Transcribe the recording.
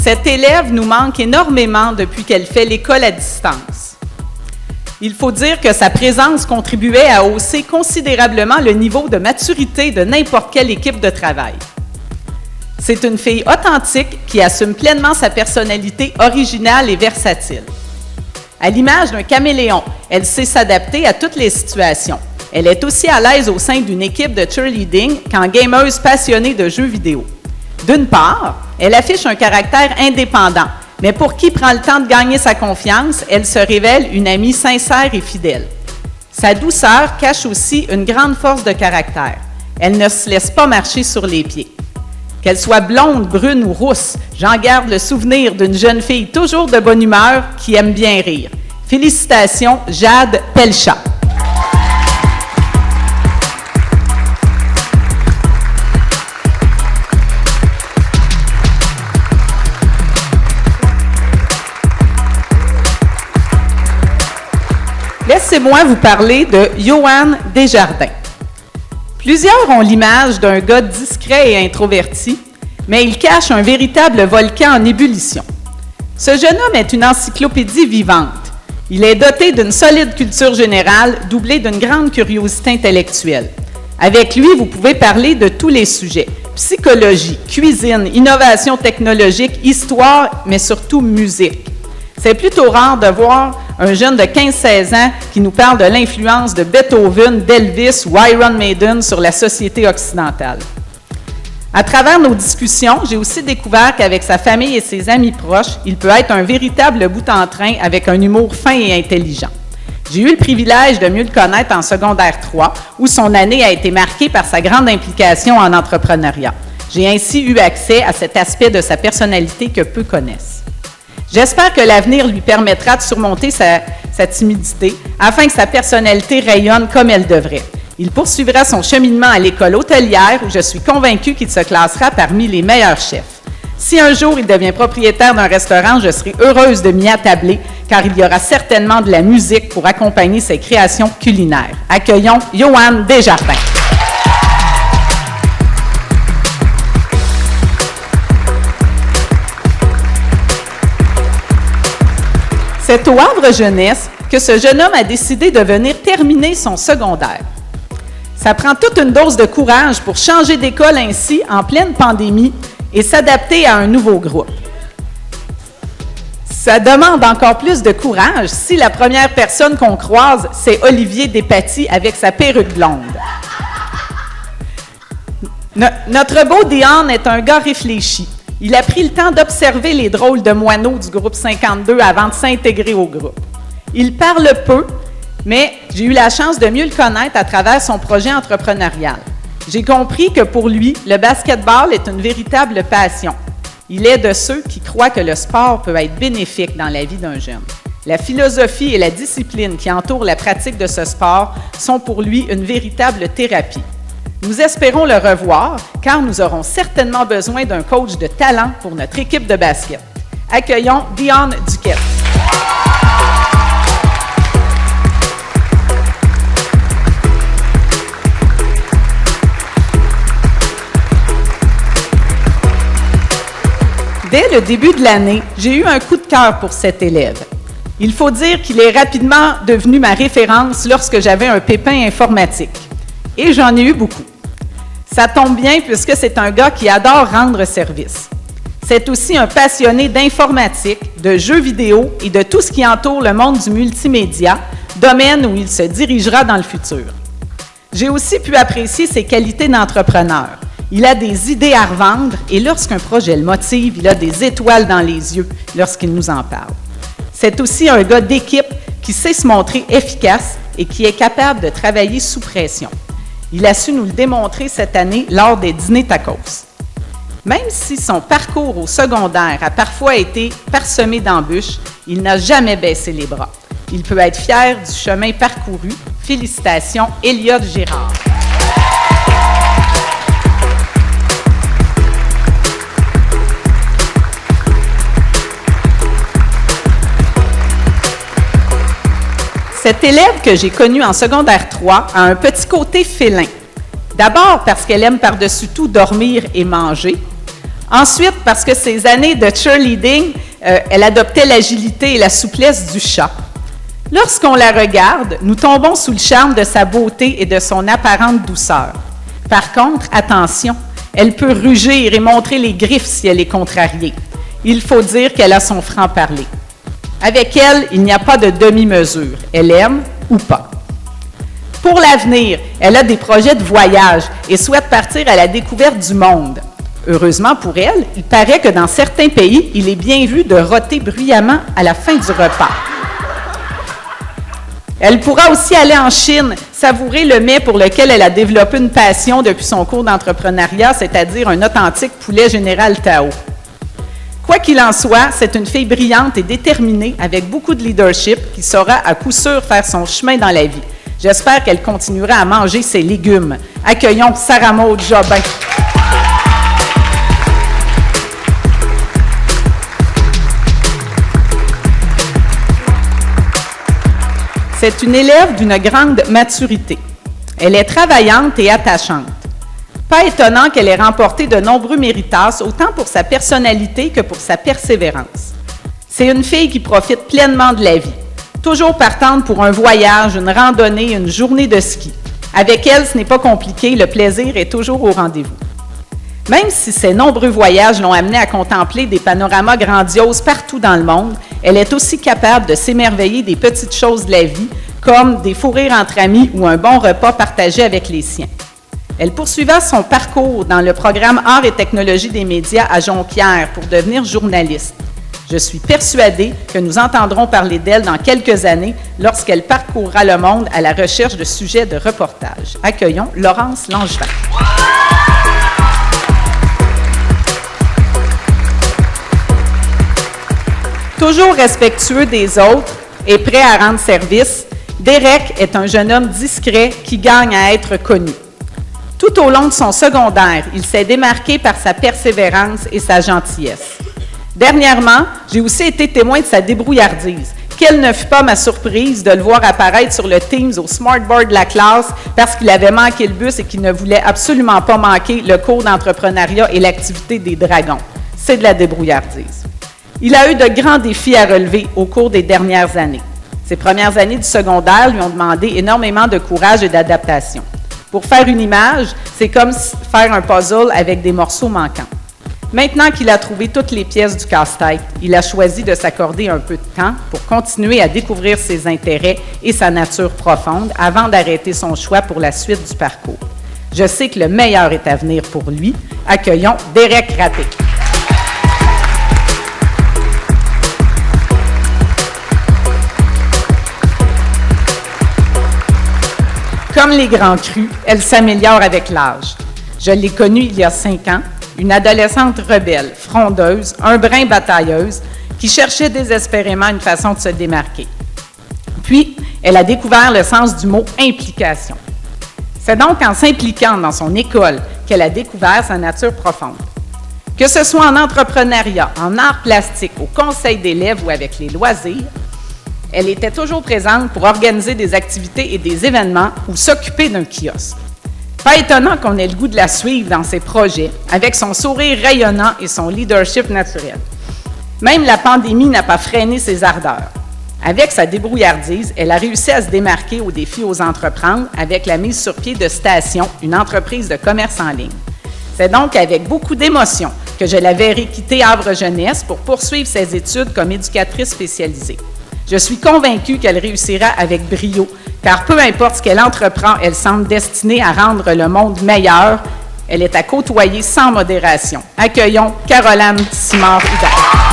Cette élève nous manque énormément depuis qu'elle fait l'école à distance. Il faut dire que sa présence contribuait à hausser considérablement le niveau de maturité de n'importe quelle équipe de travail. C'est une fille authentique qui assume pleinement sa personnalité originale et versatile. À l'image d'un caméléon, elle sait s'adapter à toutes les situations. Elle est aussi à l'aise au sein d'une équipe de cheerleading qu'en gameuse passionnée de jeux vidéo. D'une part, elle affiche un caractère indépendant, mais pour qui prend le temps de gagner sa confiance, elle se révèle une amie sincère et fidèle. Sa douceur cache aussi une grande force de caractère. Elle ne se laisse pas marcher sur les pieds. Qu'elle soit blonde, brune ou rousse, j'en garde le souvenir d'une jeune fille toujours de bonne humeur qui aime bien rire. Félicitations, Jade Pelchat. Laissez-moi vous parler de Yohan Desjardins. Plusieurs ont l'image d'un gars discret et introverti, mais il cache un véritable volcan en ébullition. Ce jeune homme est une encyclopédie vivante. Il est doté d'une solide culture générale, doublée d'une grande curiosité intellectuelle. Avec lui, vous pouvez parler de tous les sujets: psychologie, cuisine, innovation technologique, histoire, mais surtout musique. C'est plutôt rare de voir un jeune de 15-16 ans qui nous parle de l'influence de Beethoven, d'Elvis ou Iron Maiden sur la société occidentale. À travers nos discussions, j'ai aussi découvert qu'avec sa famille et ses amis proches, il peut être un véritable bout en train avec un humour fin et intelligent. J'ai eu le privilège de mieux le connaître en secondaire 3, où son année a été marquée par sa grande implication en entrepreneuriat. J'ai ainsi eu accès à cet aspect de sa personnalité que peu connaissent. J'espère que l'avenir lui permettra de surmonter sa timidité afin que sa personnalité rayonne comme elle devrait. Il poursuivra son cheminement à l'école hôtelière où je suis convaincue qu'il se classera parmi les meilleurs chefs. Si un jour il devient propriétaire d'un restaurant, je serai heureuse de m'y attabler car il y aura certainement de la musique pour accompagner ses créations culinaires. Accueillons Yohan Desjardins. C'est au Havre Jeunesse que ce jeune homme a décidé de venir terminer son secondaire. Ça prend toute une dose de courage pour changer d'école ainsi en pleine pandémie et s'adapter à un nouveau groupe. Ça demande encore plus de courage si la première personne qu'on croise, c'est Olivier Despatie avec sa perruque blonde. Notre beau Dion est un gars réfléchi. Il a pris le temps d'observer les drôles de moineaux du groupe 52 avant de s'intégrer au groupe. Il parle peu, mais j'ai eu la chance de mieux le connaître à travers son projet entrepreneurial. J'ai compris que pour lui, le basketball est une véritable passion. Il est de ceux qui croient que le sport peut être bénéfique dans la vie d'un jeune. La philosophie et la discipline qui entourent la pratique de ce sport sont pour lui une véritable thérapie. Nous espérons le revoir, car nous aurons certainement besoin d'un coach de talent pour notre équipe de basket. Accueillons Dion Duquette. Dès le début de l'année, j'ai eu un coup de cœur pour cet élève. Il faut dire qu'il est rapidement devenu ma référence lorsque j'avais un pépin informatique. Et j'en ai eu beaucoup. Ça tombe bien puisque c'est un gars qui adore rendre service. C'est aussi un passionné d'informatique, de jeux vidéo et de tout ce qui entoure le monde du multimédia, domaine où il se dirigera dans le futur. J'ai aussi pu apprécier ses qualités d'entrepreneur. Il a des idées à revendre et lorsqu'un projet le motive, il a des étoiles dans les yeux lorsqu'il nous en parle. C'est aussi un gars d'équipe qui sait se montrer efficace et qui est capable de travailler sous pression. Il a su nous le démontrer cette année lors des dîners tacos. Même si son parcours au secondaire a parfois été parsemé d'embûches, il n'a jamais baissé les bras. Il peut être fier du chemin parcouru. Félicitations, Elliott Girard. Cet élève que j'ai connu en secondaire 3 a un petit côté félin. D'abord parce qu'elle aime par-dessus tout dormir et manger. Ensuite parce que ses années de cheerleading, elle adoptait l'agilité et la souplesse du chat. Lorsqu'on la regarde, nous tombons sous le charme de sa beauté et de son apparente douceur. Par contre, attention, elle peut rugir et montrer les griffes si elle est contrariée. Il faut dire qu'elle a son franc-parler. Avec elle, il n'y a pas de demi-mesure. Elle aime ou pas. Pour l'avenir, elle a des projets de voyage et souhaite partir à la découverte du monde. Heureusement pour elle, il paraît que dans certains pays, il est bien vu de roter bruyamment à la fin du repas. Elle pourra aussi aller en Chine, savourer le mets pour lequel elle a développé une passion depuis son cours d'entrepreneuriat, c'est-à-dire un authentique poulet Général Tao. Quoi qu'il en soit, c'est une fille brillante et déterminée avec beaucoup de leadership qui saura à coup sûr faire son chemin dans la vie. J'espère qu'elle continuera à manger ses légumes. Accueillons Sarah Maud Jobin. C'est une élève d'une grande maturité. Elle est travaillante et attachante. Pas étonnant qu'elle ait remporté de nombreux méritas, autant pour sa personnalité que pour sa persévérance. C'est une fille qui profite pleinement de la vie. Toujours partante pour un voyage, une randonnée, une journée de ski. Avec elle, ce n'est pas compliqué, le plaisir est toujours au rendez-vous. Même si ses nombreux voyages l'ont amenée à contempler des panoramas grandioses partout dans le monde, elle est aussi capable de s'émerveiller des petites choses de la vie, comme des fous rires entre amis ou un bon repas partagé avec les siens. Elle poursuivra son parcours dans le programme Arts et technologies des médias à Jonquière pour devenir journaliste. Je suis persuadée que nous entendrons parler d'elle dans quelques années lorsqu'elle parcourra le monde à la recherche de sujets de reportage. Accueillons Laurence Langevin. Toujours respectueux des autres et prêt à rendre service, Derek est un jeune homme discret qui gagne à être connu. Tout au long de son secondaire, il s'est démarqué par sa persévérance et sa gentillesse. Dernièrement, j'ai aussi été témoin de sa débrouillardise. Quelle ne fut pas ma surprise de le voir apparaître sur le Teams au smartboard de la classe parce qu'il avait manqué le bus et qu'il ne voulait absolument pas manquer le cours d'entrepreneuriat et l'activité des dragons. C'est de la débrouillardise. Il a eu de grands défis à relever au cours des dernières années. Ses premières années du secondaire lui ont demandé énormément de courage et d'adaptation. Pour faire une image, c'est comme faire un puzzle avec des morceaux manquants. Maintenant qu'il a trouvé toutes les pièces du casse-tête, il a choisi de s'accorder un peu de temps pour continuer à découvrir ses intérêts et sa nature profonde avant d'arrêter son choix pour la suite du parcours. Je sais que le meilleur est à venir pour lui. Accueillons Derek Raté. Comme les grands crus, elle s'améliore avec l'âge. Je l'ai connue il y a 5 ans, une adolescente rebelle, frondeuse, un brin batailleuse, qui cherchait désespérément une façon de se démarquer. Puis, elle a découvert le sens du mot « implication ». C'est donc en s'impliquant dans son école qu'elle a découvert sa nature profonde. Que ce soit en entrepreneuriat, en arts plastiques, au conseil d'élèves ou avec les loisirs, elle était toujours présente pour organiser des activités et des événements ou s'occuper d'un kiosque. Pas étonnant qu'on ait le goût de la suivre dans ses projets, avec son sourire rayonnant et son leadership naturel. Même la pandémie n'a pas freiné ses ardeurs. Avec sa débrouillardise, elle a réussi à se démarquer au défi Ose entreprendre avec la mise sur pied de Station, une entreprise de commerce en ligne. C'est donc avec beaucoup d'émotion que je la verrai quitter Havre Jeunesse pour poursuivre ses études comme éducatrice spécialisée. Je suis convaincue qu'elle réussira avec brio, car peu importe ce qu'elle entreprend, elle semble destinée à rendre le monde meilleur. Elle est à côtoyer sans modération. Accueillons Caroline Simard-Hubert.